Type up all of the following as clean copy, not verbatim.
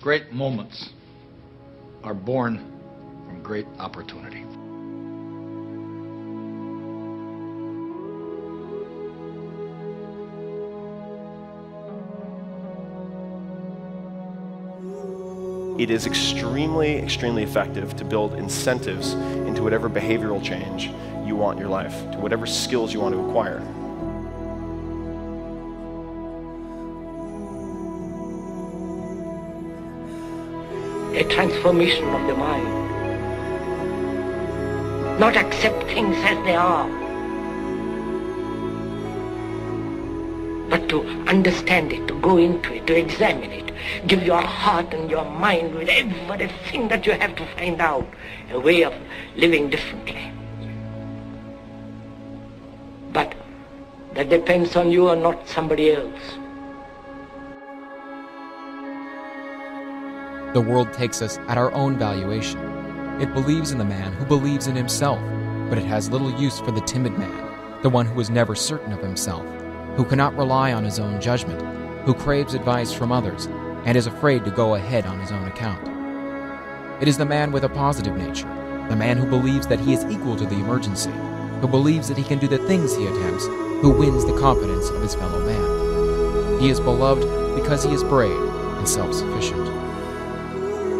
Great moments are born from great opportunity. It is extremely effective to build incentives into whatever behavioral change you want in your life, to whatever skills you want to acquire. A transformation of the mind. Not accept things as they are, but to understand it, to go into it, to examine it. Give your heart and your mind with everything that you have to find out a way of living differently. But that depends on you and not somebody else. The world takes us at our own valuation. It believes in the man who believes in himself, but it has little use for the timid man, the one who is never certain of himself, who cannot rely on his own judgment, who craves advice from others, and is afraid to go ahead on his own account. It is the man with a positive nature, the man who believes that he is equal to the emergency, who believes that he can do the things he attempts, who wins the confidence of his fellow man. He is beloved because he is brave and self-sufficient.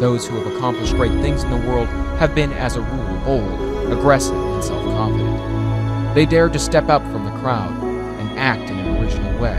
Those who have accomplished great things in the world have been, as a rule, bold, aggressive, and self-confident. They dared to step up from the crowd and act in an original way.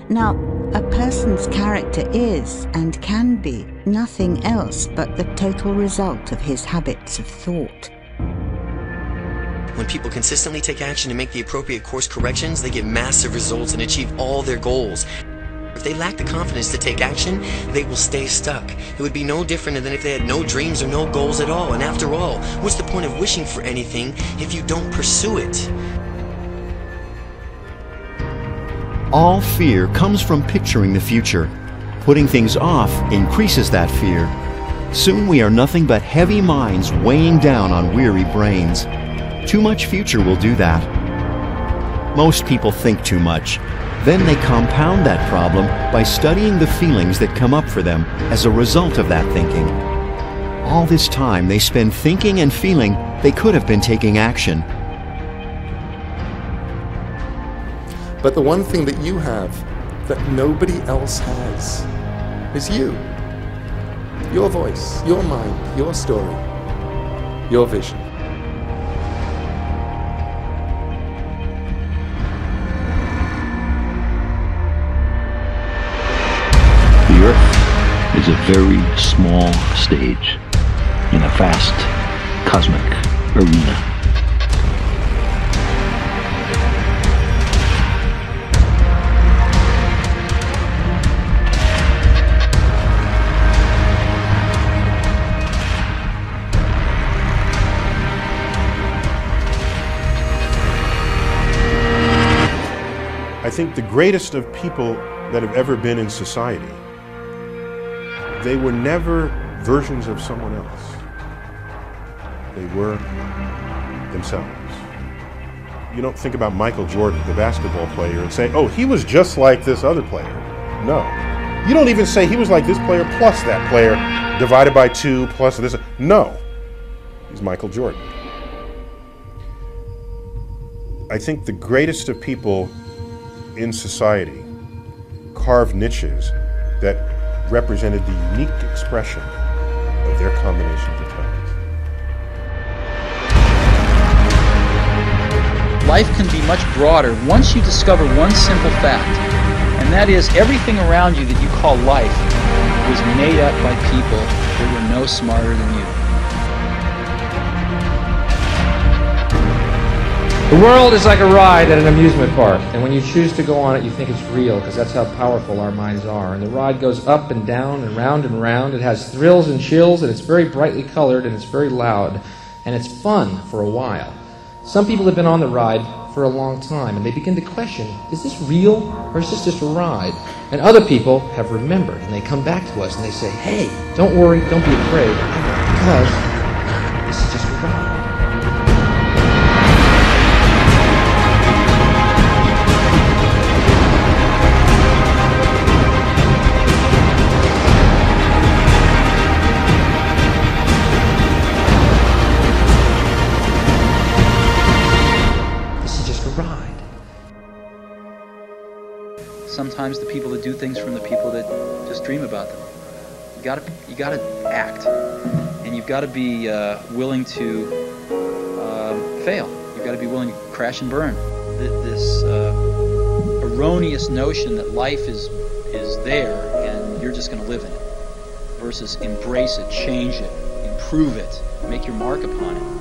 Now, a person's character is, and can be, nothing else but the total result of his habits of thought. When people consistently take action and make the appropriate course corrections, they get massive results and achieve all their goals. If they lack the confidence to take action, they will stay stuck. It would be no different than if they had no dreams or no goals at all. And after all, what's the point of wishing for anything if you don't pursue it? All fear comes from picturing the future. Putting things off increases that fear. Soon we are nothing but heavy minds weighing down on weary brains. Too much future will do that. Most people think too much. Then they compound that problem by studying the feelings that come up for them as a result of that thinking. All this time they spend thinking and feeling they could have been taking action. But the one thing that you have that nobody else has is you. Your voice, your mind, your story, your vision. The Earth is a very small stage in a vast cosmic arena. I think the greatest of people that have ever been in society, they were never versions of someone else. They were themselves. You don't think about Michael Jordan, the basketball player, and say, oh, he was just like this other player. No. You don't even say he was like this player plus that player divided by 2 plus this. No. He's Michael Jordan. I think the greatest of people in society carved niches that represented the unique expression of their combination of talents. Life can be much broader once you discover one simple fact, and that is everything around you that you call life was made up by people who were no smarter than you. The world is like a ride at an amusement park, and when you choose to go on it, you think it's real, because that's how powerful our minds are. And the ride goes up and down and round and round. It has thrills and chills, and it's very brightly colored, and it's very loud, and it's fun for a while. Some people have been on the ride for for a long time, and they begin to question, is this real or is this just a ride? And other people have remembered, and they come back to us and they say, hey, don't worry, don't be afraid, because this is just a ride. Sometimes the people that do things from the people that just dream about them. You gotta act, and you've got to be willing to fail. You've got to be willing to crash and burn. This erroneous notion that life is there and you're just going to live in it, versus embrace it, change it, improve it, make your mark upon it.